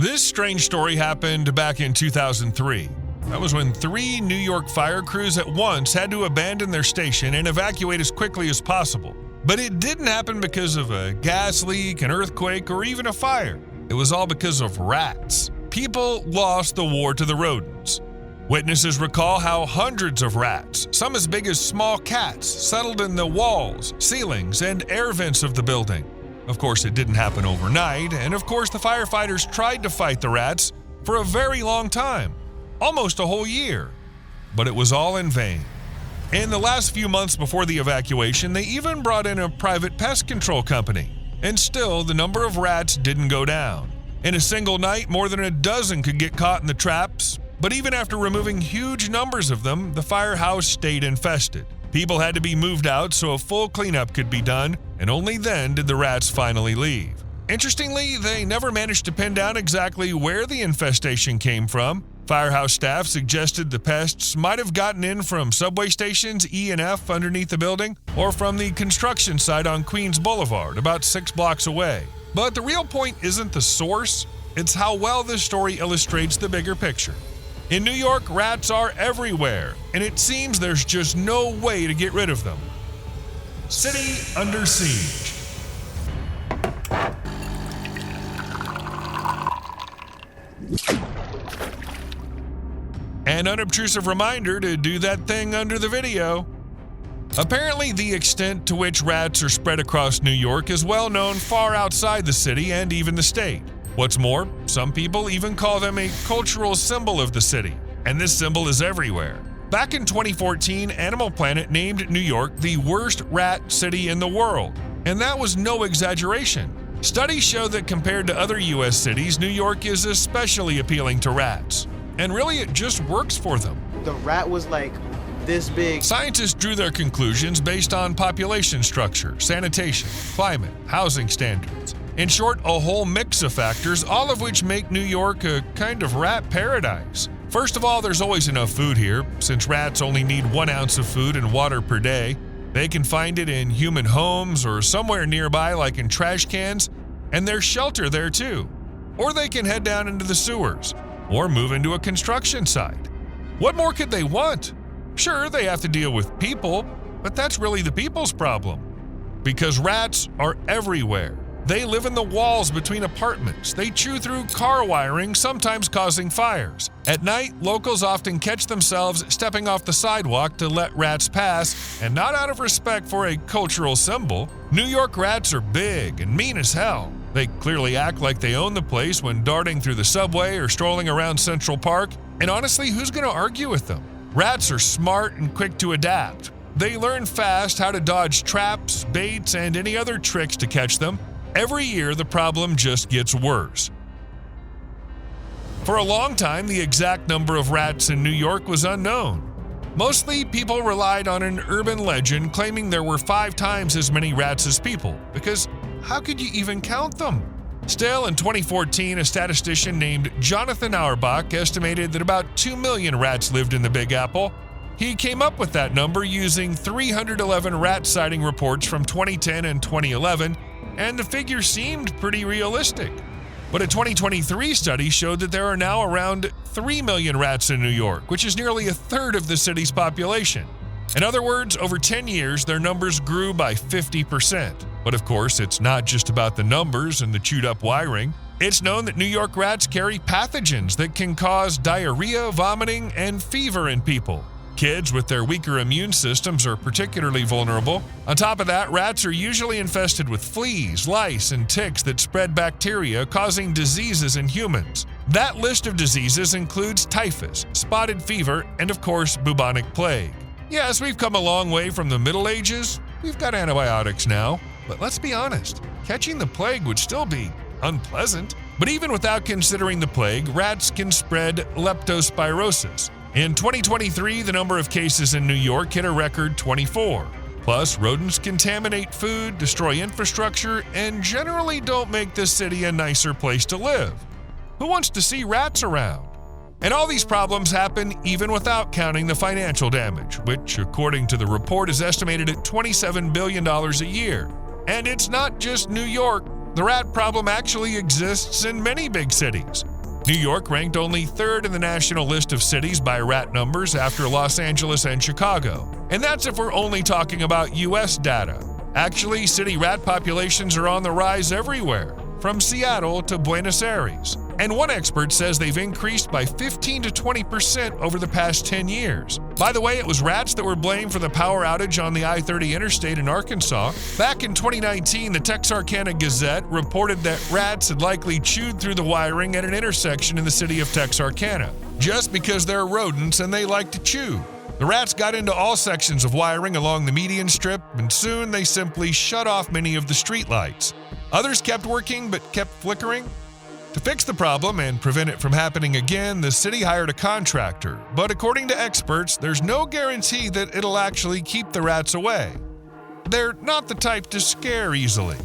This strange story happened back in 2003. That was when 3 New York fire crews at once had to abandon their station and evacuate as quickly as possible. But it didn't happen because of a gas leak, an earthquake, or even a fire. It was all because of rats. People lost the war to the rodents. Witnesses recall how hundreds of rats, some as big as small cats, settled in the walls, ceilings, and air vents of the building. Of course, it didn't happen overnight, and of course the firefighters tried to fight the rats for a very long time, almost a whole year. But it was all in vain. In the last few months before the evacuation, they even brought in a private pest control company, and still the number of rats didn't go down. In a single night, more than a dozen could get caught in the traps, but even after removing huge numbers of them, the firehouse stayed infested. People had to be moved out so a full cleanup could be done, and only then did the rats finally leave. Interestingly, they never managed to pin down exactly where the infestation came from. Firehouse staff suggested the pests might have gotten in from subway stations E and F underneath the building, or from the construction site on Queens Boulevard, about 6 blocks away. But the real point isn't the source, it's how well this story illustrates the bigger picture. In New York, rats are everywhere, and it seems there's just no way to get rid of them. City under siege. An unobtrusive reminder to do that thing under the video. Apparently, the extent to which rats are spread across New York is well known far outside the city and even the state. What's more, some people even call them a cultural symbol of the city, and this symbol is everywhere. Back in 2014, Animal Planet named New York the worst rat city in the world, and that was no exaggeration. Studies show that compared to other U.S. cities, New York is especially appealing to rats, and really it just works for them. The rat was like this big. Scientists drew their conclusions based on population structure, sanitation, climate, housing standards. In short, a whole mix of factors, all of which make New York a kind of rat paradise. First of all, there's always enough food here. Since rats only need 1 ounce of food and water per day, they can find it in human homes or somewhere nearby like in trash cans, and there's shelter there too. Or they can head down into the sewers, or move into a construction site. What more could they want? Sure, they have to deal with people, but that's really the people's problem. Because rats are everywhere. They live in the walls between apartments. They chew through car wiring, sometimes causing fires. At night, locals often catch themselves stepping off the sidewalk to let rats pass, and not out of respect for a cultural symbol. New York rats are big and mean as hell. They clearly act like they own the place when darting through the subway or strolling around Central Park, and honestly, who's going to argue with them? Rats are smart and quick to adapt. They learn fast how to dodge traps, baits, and any other tricks to catch them. Every year, the problem just gets worse. For a long time, the exact number of rats in New York was unknown. Mostly, people relied on an urban legend claiming there were 5 times as many rats as people, because how could you even count them? Still, in 2014, a statistician named Jonathan Auerbach estimated that about 2 million rats lived in the Big Apple. He came up with that number using 311 rat sighting reports from 2010 and 2011, and the figure seemed pretty realistic. But a 2023 study showed that there are now around 3 million rats in New York, which is nearly a third of the city's population. In other words, over 10 years, their numbers grew by 50%. But of course, it's not just about the numbers and the chewed-up wiring. It's known that New York rats carry pathogens that can cause diarrhea, vomiting, and fever in people. Kids with their weaker immune systems are particularly vulnerable. On top of that, rats are usually infested with fleas, lice, and ticks that spread bacteria, causing diseases in humans. That list of diseases includes typhus, spotted fever, and of course, bubonic plague. Yes, we've come a long way from the Middle Ages. We've got antibiotics now. But let's be honest, catching the plague would still be unpleasant. But even without considering the plague, rats can spread leptospirosis. In 2023, the number of cases in New York hit a record 24. Plus, rodents contaminate food, destroy infrastructure, and generally don't make this city a nicer place to live. Who wants to see rats around? And all these problems happen even without counting the financial damage, which, according to the report, is estimated at $27 billion a year. And it's not just New York. the rat problem actually exists in many big cities. New York ranked only third in the national list of cities by rat numbers after Los Angeles and Chicago. And that's if we're only talking about US data. Actually, city rat populations are on the rise everywhere, from Seattle to Buenos Aires. And one expert says they've increased by 15 to 20% over the past 10 years. By the way, it was rats that were blamed for the power outage on the I-30 interstate in Arkansas. Back in 2019, the Texarkana Gazette reported that rats had likely chewed through the wiring at an intersection in the city of Texarkana, just because they're rodents and they like to chew. The rats got into all sections of wiring along the median strip, and soon they simply shut off many of the streetlights. Others kept working but kept flickering. To fix the problem and prevent it from happening again, the city hired a contractor, but according to experts, there's no guarantee that it'll actually keep the rats away. They're not the type to scare easily.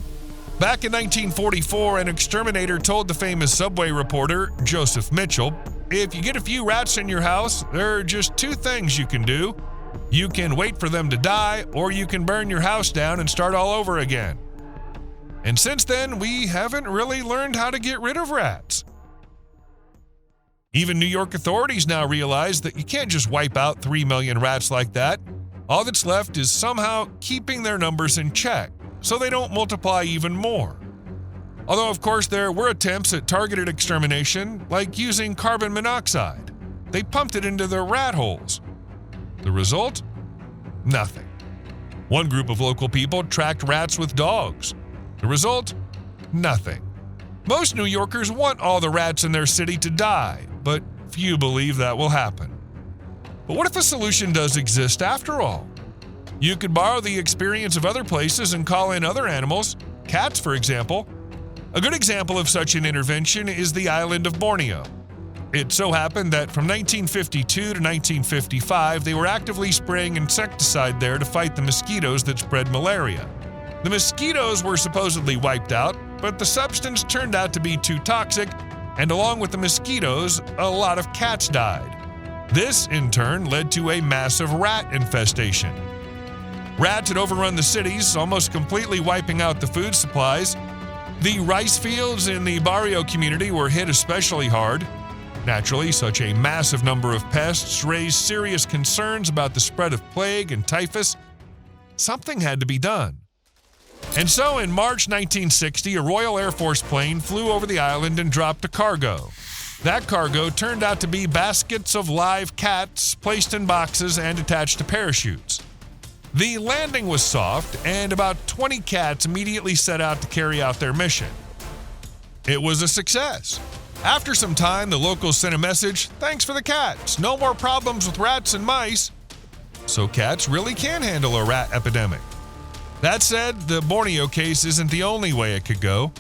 Back in 1944, an exterminator told the famous Subway reporter, Joseph Mitchell, "If you get a few rats in your house, there are just two things you can do. You can wait for them to die, or you can burn your house down and start all over again." And since then, we haven't really learned how to get rid of rats. Even New York authorities now realize that you can't just wipe out 3 million rats like that. All that's left is somehow keeping their numbers in check, so they don't multiply even more. Although, of course, there were attempts at targeted extermination, like using carbon monoxide. They pumped it into the rat holes. The result? Nothing. One group of local people tracked rats with dogs. The result? Nothing. Most New Yorkers want all the rats in their city to die, but few believe that will happen. But what if a solution does exist after all? You could borrow the experience of other places and call in other animals, cats for example. A good example of such an intervention is the island of Borneo. It so happened that from 1952 to 1955, they were actively spraying insecticide there to fight the mosquitoes that spread malaria. The mosquitoes were supposedly wiped out, but the substance turned out to be too toxic, and along with the mosquitoes, a lot of cats died. This, in turn, led to a massive rat infestation. Rats had overrun the cities, almost completely wiping out the food supplies. The rice fields in the barrio community were hit especially hard. Naturally, such a massive number of pests raised serious concerns about the spread of plague and typhus. Something had to be done. And so in March 1960, a Royal Air Force plane flew over the island and dropped a cargo. That cargo turned out to be baskets of live cats placed in boxes and attached to parachutes. The landing was soft, and about 20 cats immediately set out to carry out their mission. It was a success. After some time, the locals sent a message, "Thanks for the cats, no more problems with rats and mice." So cats really can handle a rat epidemic. That said, the Borneo case isn't the only way it could go.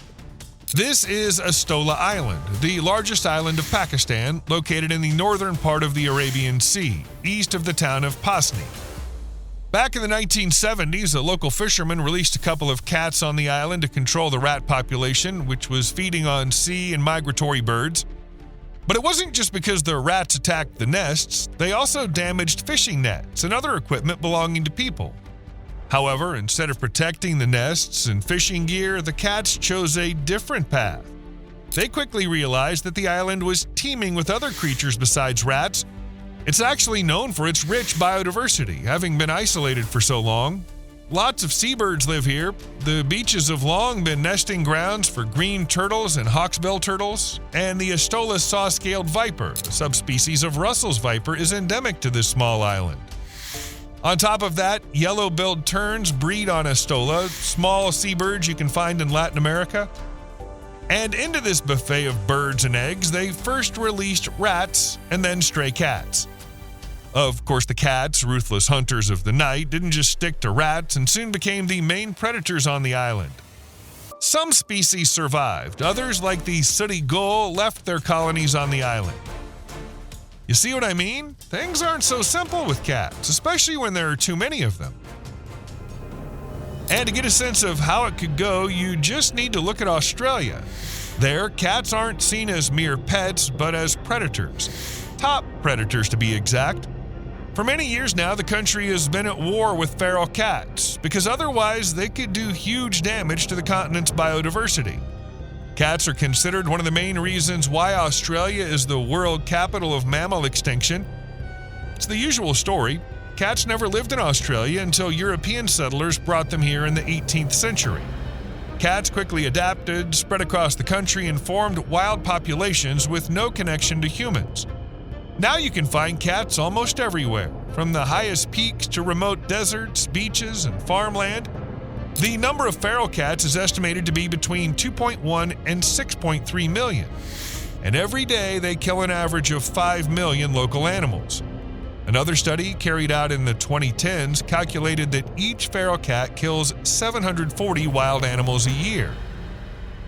This is Astola Island, the largest island of Pakistan, located in the northern part of the Arabian Sea, east of the town of Pasni. Back in the 1970s, a local fisherman released a couple of cats on the island to control the rat population, which was feeding on sea and migratory birds. But it wasn't just because the rats attacked the nests, they also damaged fishing nets and other equipment belonging to people. However, instead of protecting the nests and fishing gear, the cats chose a different path. They quickly realized that the island was teeming with other creatures besides rats. It's actually known for its rich biodiversity, having been isolated for so long. Lots of seabirds live here. The beaches have long been nesting grounds for green turtles and hawksbill turtles, and the Astola saw-scaled viper, a subspecies of Russell's viper, is endemic to this small island. On top of that, yellow-billed terns breed on Astola, small seabirds you can find in Latin America. And into this buffet of birds and eggs, they first released rats and then stray cats. Of course, the cats, ruthless hunters of the night, didn't just stick to rats and soon became the main predators on the island. Some species survived. Others, like the sooty gull, left their colonies on the island. You see what I mean? Things aren't so simple with cats, especially when there are too many of them. And to get a sense of how it could go, you just need to look at Australia. There, cats aren't seen as mere pets, but as predators. Top predators, to be exact. For many years now, the country has been at war with feral cats, because otherwise they could do huge damage to the continent's biodiversity. Cats are considered one of the main reasons why Australia is the world capital of mammal extinction. It's the usual story. Cats never lived in Australia until European settlers brought them here in the 18th century. Cats quickly adapted, spread across the country, and formed wild populations with no connection to humans. Now you can find cats almost everywhere, from the highest peaks to remote deserts, beaches, and farmland. The number of feral cats is estimated to be between 2.1 and 6.3 million, and every day they kill an average of 5 million local animals. Another study carried out in the 2010s calculated that each feral cat kills 740 wild animals a year.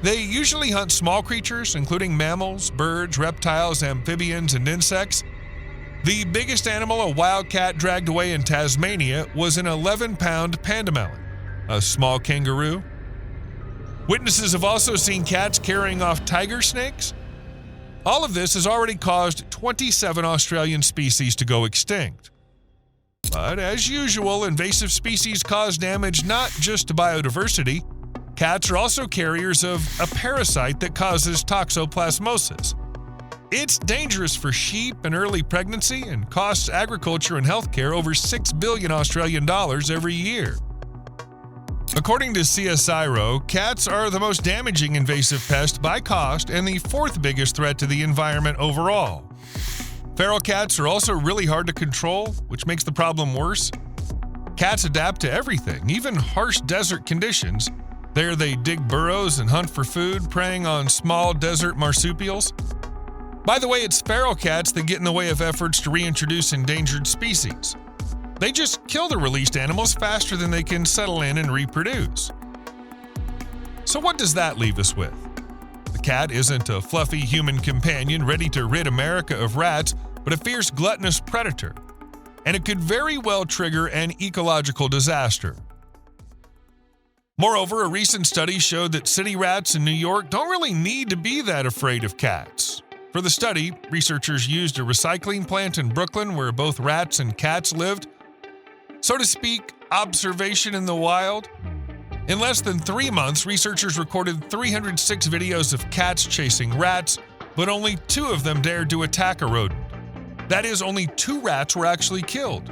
They usually hunt small creatures, including mammals, birds, reptiles, amphibians, and insects. The biggest animal a wild cat dragged away in Tasmania was an 11-pound panda melon, a small kangaroo. Witnesses have also seen cats carrying off tiger snakes. All of this has already caused 27 Australian species to go extinct. But as usual, invasive species cause damage not just to biodiversity. Cats are also carriers of a parasite that causes toxoplasmosis. It's dangerous for sheep in early pregnancy and costs agriculture and healthcare over 6 billion Australian dollars every year. According to CSIRO, cats are the most damaging invasive pest by cost and the fourth biggest threat to the environment overall. Feral cats are also really hard to control, which makes the problem worse. Cats adapt to everything, even harsh desert conditions. There they dig burrows and hunt for food, preying on small desert marsupials. By the way, it's feral cats that get in the way of efforts to reintroduce endangered species. They just kill the released animals faster than they can settle in and reproduce. So what does that leave us with? The cat isn't a fluffy human companion ready to rid America of rats, but a fierce gluttonous predator. And it could very well trigger an ecological disaster. Moreover, a recent study showed that city rats in New York don't really need to be that afraid of cats. For the study, researchers used a recycling plant in Brooklyn where both rats and cats lived. So to speak, observation in the wild. In less than 3 months, researchers recorded 306 videos of cats chasing rats, but only 2 of them dared to attack a rodent. That is, only 2 rats were actually killed.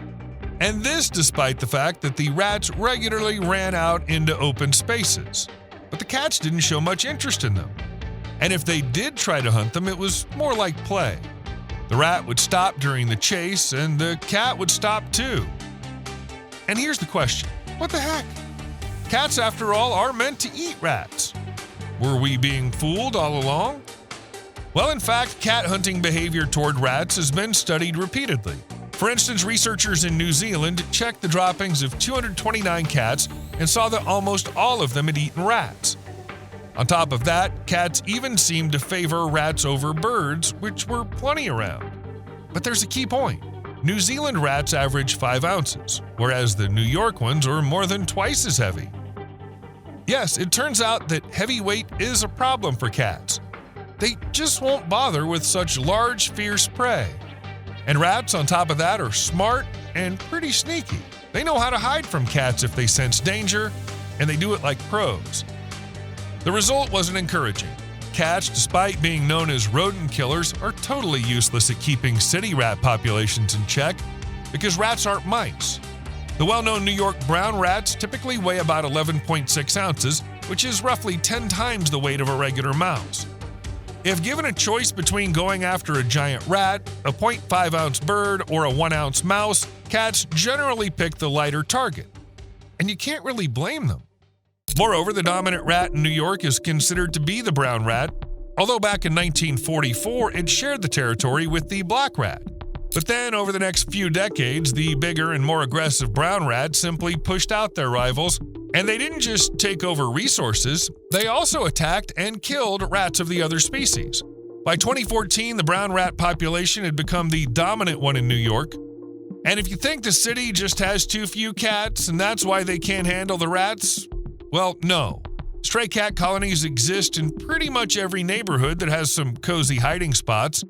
And this despite the fact that the rats regularly ran out into open spaces. But the cats didn't show much interest in them. And if they did try to hunt them, it was more like play. The rat would stop during the chase, and the cat would stop too. And here's the question. What the heck? Cats, after all, are meant to eat rats. Were we being fooled all along? Well, in fact, cat hunting behavior toward rats has been studied repeatedly. For instance, researchers in New Zealand checked the droppings of 229 cats and saw that almost all of them had eaten rats. On top of that, cats even seemed to favor rats over birds, which were plenty around. But there's a key point. New Zealand rats average 5 ounces, whereas the New York ones are more than twice as heavy. Yes, it turns out that heavy weight is a problem for cats. They just won't bother with such large, fierce prey. And rats, on top of that, are smart and pretty sneaky. They know how to hide from cats if they sense danger, and they do it like pros. The result wasn't encouraging. Cats, despite being known as rodent killers, are totally useless at keeping city rat populations in check because rats aren't mice. The well-known New York brown rats typically weigh about 11.6 ounces, which is roughly 10 times the weight of a regular mouse. If given a choice between going after a giant rat, a 0.5-ounce bird, or a 1-ounce mouse, cats generally pick the lighter target. And you can't really blame them. Moreover, the dominant rat in New York is considered to be the brown rat, although back in 1944 it shared the territory with the black rat. But then, over the next few decades, the bigger and more aggressive brown rat simply pushed out their rivals, and they didn't just take over resources, they also attacked and killed rats of the other species. By 2014, the brown rat population had become the dominant one in New York. And if you think the city just has too few cats and that's why they can't handle the rats, well, no. Stray cat colonies exist in pretty much every neighborhood that has some cozy hiding spots.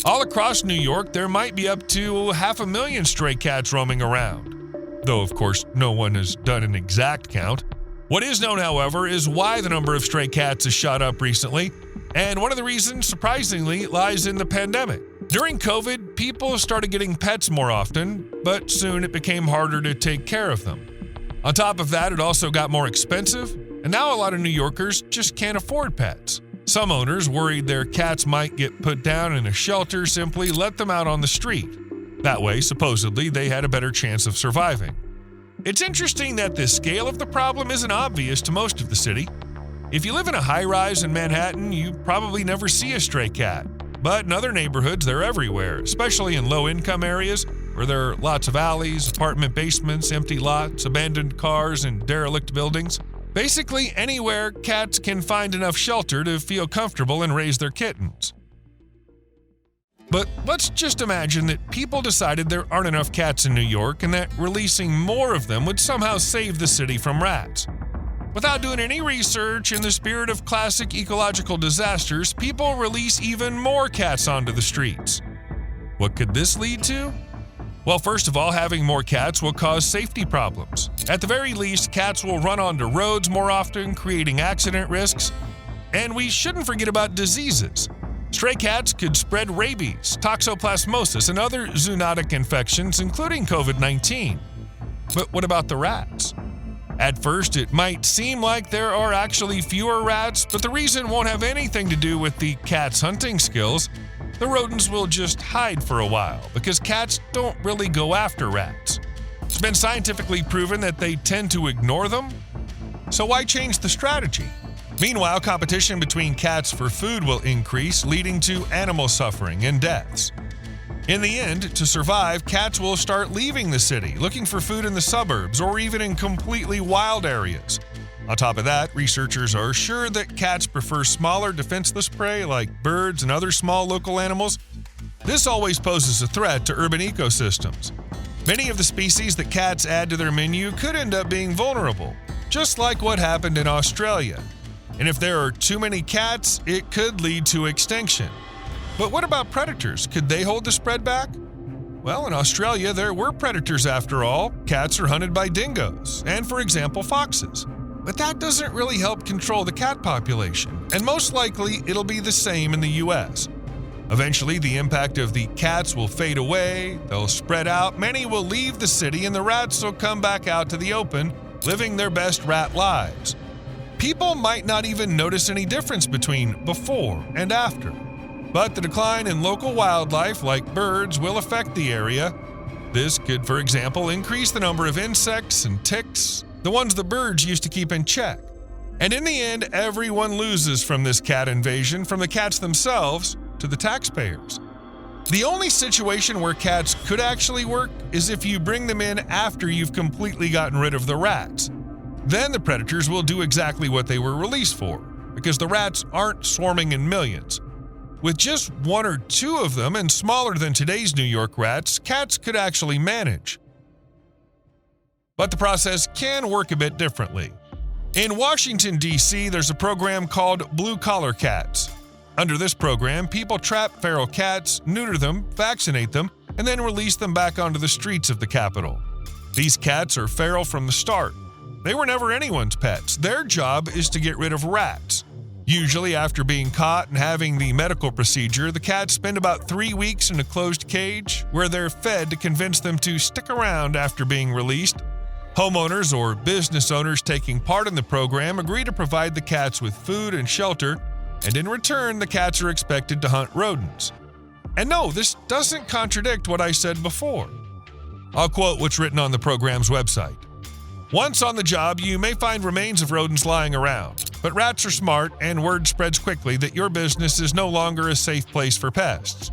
All across New York, there might be up to 500,000 stray cats roaming around. Though, of course, no one has done an exact count. What is known, however, is why the number of stray cats has shot up recently, and one of the reasons, surprisingly, lies in the pandemic. During COVID, people started getting pets more often, but soon it became harder to take care of them. On top of that, it also got more expensive, and now a lot of New Yorkers just can't afford pets. Some owners, worried their cats might get put down in a shelter, simply let them out on the street. That way, supposedly, they had a better chance of surviving. It's interesting that the scale of the problem isn't obvious to most of the city. If you live in a high-rise in Manhattan, you probably never see a stray cat. But in other neighborhoods, they're everywhere, especially in low-income areas where there are lots of alleys, apartment basements, empty lots, abandoned cars, and derelict buildings. Basically, anywhere cats can find enough shelter to feel comfortable and raise their kittens. But let's just imagine that people decided there aren't enough cats in New York and that releasing more of them would somehow save the city from rats. Without doing any research, in the spirit of classic ecological disasters, people release even more cats onto the streets. What could this lead to? Well, first of all, having more cats will cause safety problems. At the very least, cats will run onto roads more often, creating accident risks. And we shouldn't forget about diseases. Stray cats could spread rabies, toxoplasmosis, and other zoonotic infections, including COVID-19. But what about the rats? At first, it might seem like there are actually fewer rats, but the reason won't have anything to do with the cat's hunting skills. The rodents will just hide for a while, because cats don't really go after rats. It's been scientifically proven that they tend to ignore them. So why change the strategy? Meanwhile, competition between cats for food will increase, leading to animal suffering and deaths. In the end, to survive, cats will start leaving the city, looking for food in the suburbs or even in completely wild areas. On top of that, researchers are sure that cats prefer smaller defenseless prey like birds and other small local animals. This always poses a threat to urban ecosystems. Many of the species that cats add to their menu could end up being vulnerable, just like what happened in Australia. And if there are too many cats, it could lead to extinction. But what about predators? Could they hold the spread back? Well, in Australia, there were predators after all. Cats are hunted by dingoes, and for example, foxes. But that doesn't really help control the cat population, and most likely it'll be the same in the US. Eventually, the impact of the cats will fade away, they'll spread out, many will leave the city, and the rats will come back out to the open, living their best rat lives. People might not even notice any difference between before and after. But the decline in local wildlife, like birds, will affect the area. This could, for example, increase the number of insects and ticks, the ones the birds used to keep in check. And in the end, everyone loses from this cat invasion, from the cats themselves to the taxpayers. The only situation where cats could actually work is if you bring them in after you've completely gotten rid of the rats. Then the predators will do exactly what they were released for, because the rats aren't swarming in millions. With just one or two of them and smaller than today's New York rats, cats could actually manage. But the process can work a bit differently. In Washington, D.C., there's a program called Blue Collar Cats. Under this program, people trap feral cats, neuter them, vaccinate them, and then release them back onto the streets of the capital. These cats are feral from the start. They were never anyone's pets. Their job is to get rid of rats. Usually, after being caught and having the medical procedure, the cats spend about 3 weeks in a closed cage where they're fed to convince them to stick around after being released. Homeowners or business owners taking part in the program agree to provide the cats with food and shelter, and in return, the cats are expected to hunt rodents. And no, this doesn't contradict what I said before. I'll quote what's written on the program's website. Once on the job, you may find remains of rodents lying around, but rats are smart and word spreads quickly that your business is no longer a safe place for pests.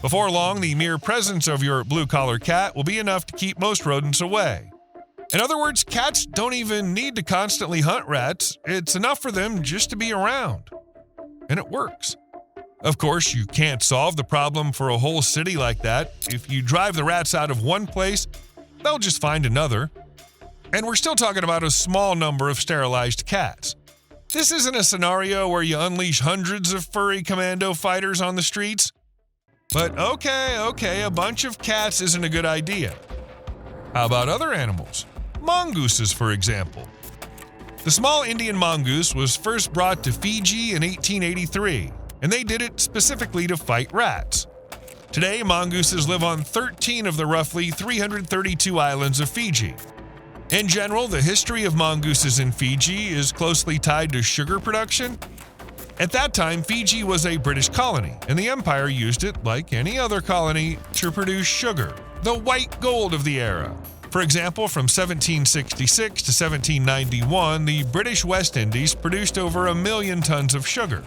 Before long, the mere presence of your blue-collar cat will be enough to keep most rodents away. In other words, cats don't even need to constantly hunt rats. It's enough for them just to be around. And it works. Of course, you can't solve the problem for a whole city like that. If you drive the rats out of one place, they'll just find another. And we're still talking about a small number of sterilized cats. This isn't a scenario where you unleash hundreds of furry commando fighters on the streets. But okay, a bunch of cats isn't a good idea. How about other animals? Mongooses, for example. The small Indian mongoose was first brought to Fiji in 1883, and they did it specifically to fight rats. Today, mongooses live on 13 of the roughly 332 islands of Fiji. In general, the history of mongooses in Fiji is closely tied to sugar production. At that time, Fiji was a British colony, and the empire used it, like any other colony, to produce sugar, the white gold of the era. For example, from 1766 to 1791, the British West Indies produced over 1 million tons of sugar.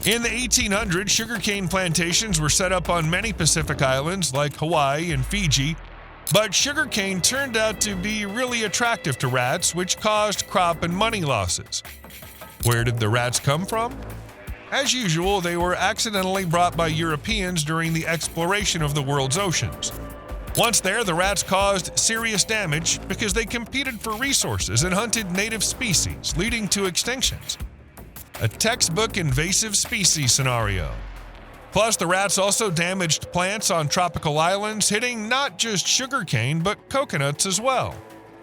In the 1800s, sugarcane plantations were set up on many Pacific islands like Hawaii and Fiji, but sugarcane turned out to be really attractive to rats, which caused crop and money losses. Where did the rats come from? As usual, they were accidentally brought by Europeans during the exploration of the world's oceans. Once there, the rats caused serious damage because they competed for resources and hunted native species, leading to extinctions. A textbook invasive species scenario. Plus, the rats also damaged plants on tropical islands, hitting not just sugarcane, but coconuts as well.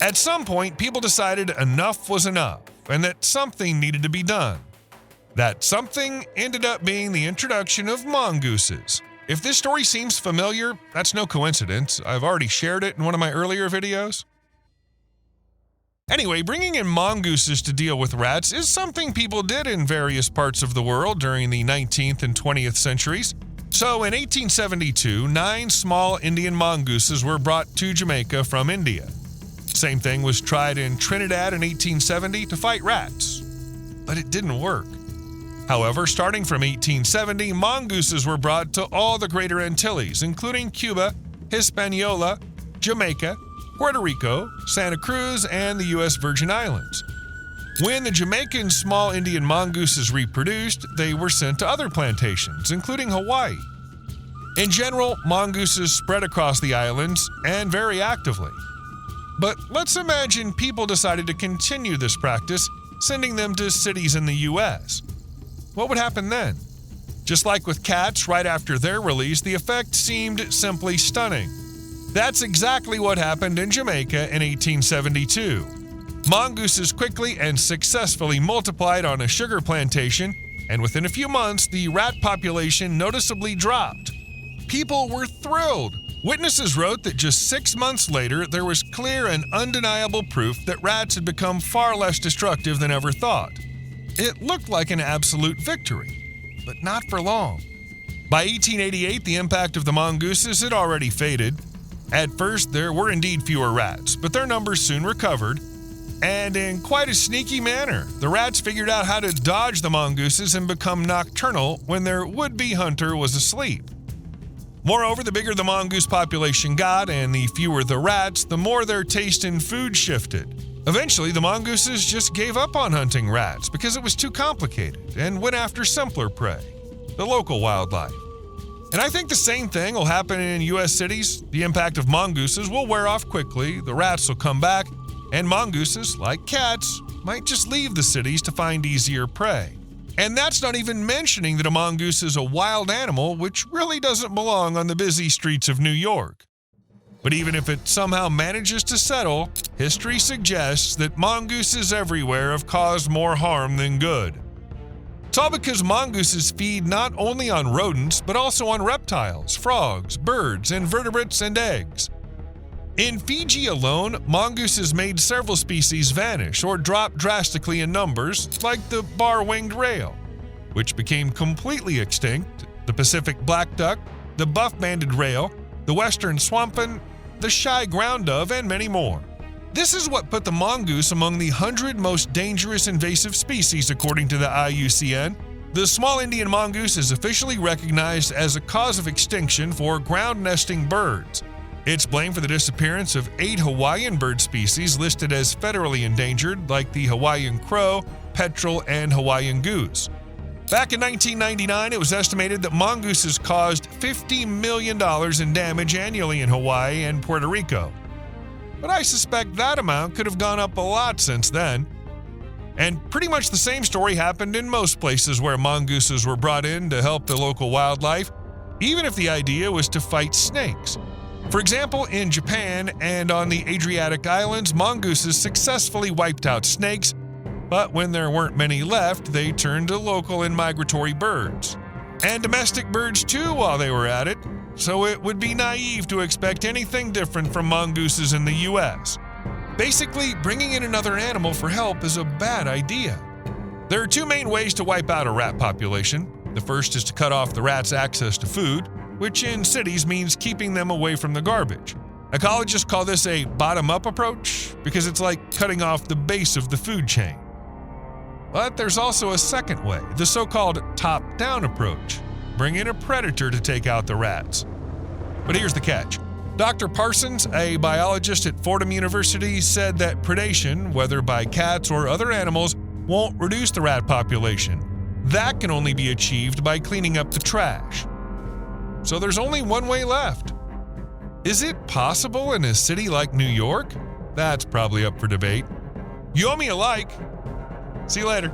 At some point, people decided enough was enough, and that something needed to be done. That something ended up being the introduction of mongooses. If this story seems familiar, that's no coincidence. I've already shared it in one of my earlier videos. Anyway, bringing in mongooses to deal with rats is something people did in various parts of the world during the 19th and 20th centuries. So in 1872, 9 small Indian mongooses were brought to Jamaica from India. Same thing was tried in Trinidad in 1870 to fight rats, but it didn't work. However, starting from 1870, mongooses were brought to all the Greater Antilles, including Cuba, Hispaniola, Jamaica, Puerto Rico, Santa Cruz, and the U.S. Virgin Islands. When the Jamaican small Indian mongooses reproduced, they were sent to other plantations, including Hawaii. In general, mongooses spread across the islands and very actively. But let's imagine people decided to continue this practice, sending them to cities in the U.S. What would happen then? Just like with cats right after their release, the effect seemed simply stunning. That's exactly what happened in Jamaica in 1872. Mongooses quickly and successfully multiplied on a sugar plantation, and within a few months, the rat population noticeably dropped. People were thrilled. Witnesses wrote that just 6 months later, there was clear and undeniable proof that rats had become far less destructive than ever thought. It looked like an absolute victory, but not for long. By 1888, the impact of the mongooses had already faded. At first, there were indeed fewer rats, but their numbers soon recovered. And in quite a sneaky manner, the rats figured out how to dodge the mongooses and become nocturnal when their would-be hunter was asleep. Moreover, the bigger the mongoose population got and the fewer the rats, the more their taste in food shifted. Eventually, the mongooses just gave up on hunting rats because it was too complicated and went after simpler prey, the local wildlife. And I think the same thing will happen in U.S. cities. The impact of mongooses will wear off quickly, the rats will come back, and mongooses, like cats, might just leave the cities to find easier prey. And that's not even mentioning that a mongoose is a wild animal which really doesn't belong on the busy streets of New York. But even if it somehow manages to settle, history suggests that mongooses everywhere have caused more harm than good. It's all because mongooses feed not only on rodents, but also on reptiles, frogs, birds, invertebrates, and eggs. In Fiji alone, mongooses made several species vanish or drop drastically in numbers, like the bar-winged rail, which became completely extinct, the Pacific black duck, the buff-banded rail, the western swampin, the shy ground dove, and many more. This is what put the mongoose among the 100 most dangerous invasive species according to the IUCN. The small Indian mongoose is officially recognized as a cause of extinction for ground-nesting birds. It's blamed for the disappearance of 8 Hawaiian bird species listed as federally endangered, like the Hawaiian crow, petrel, and Hawaiian goose. Back in 1999, it was estimated that mongooses caused $50 million in damage annually in Hawaii and Puerto Rico. But I suspect that amount could have gone up a lot since then. And pretty much the same story happened in most places where mongooses were brought in to help the local wildlife, even if the idea was to fight snakes. For example, in Japan and on the Adriatic Islands, mongooses successfully wiped out snakes, But when there weren't many left, they turned to local and migratory birds. And domestic birds too while they were at it, so it would be naive to expect anything different from mongooses in the US. Basically, bringing in another animal for help is a bad idea. There are two main ways to wipe out a rat population. The first is to cut off the rats' access to food, which in cities means keeping them away from the garbage. Ecologists call this a bottom-up approach because it's like cutting off the base of the food chain. But there's also a second way, the so-called top-down approach. Bring in a predator to take out the rats. But here's the catch. Dr. Parsons, a biologist at Fordham University, said that predation, whether by cats or other animals, won't reduce the rat population. That can only be achieved by cleaning up the trash. So there's only one way left. Is it possible in a city like New York? That's probably up for debate. You owe me a like. See you later.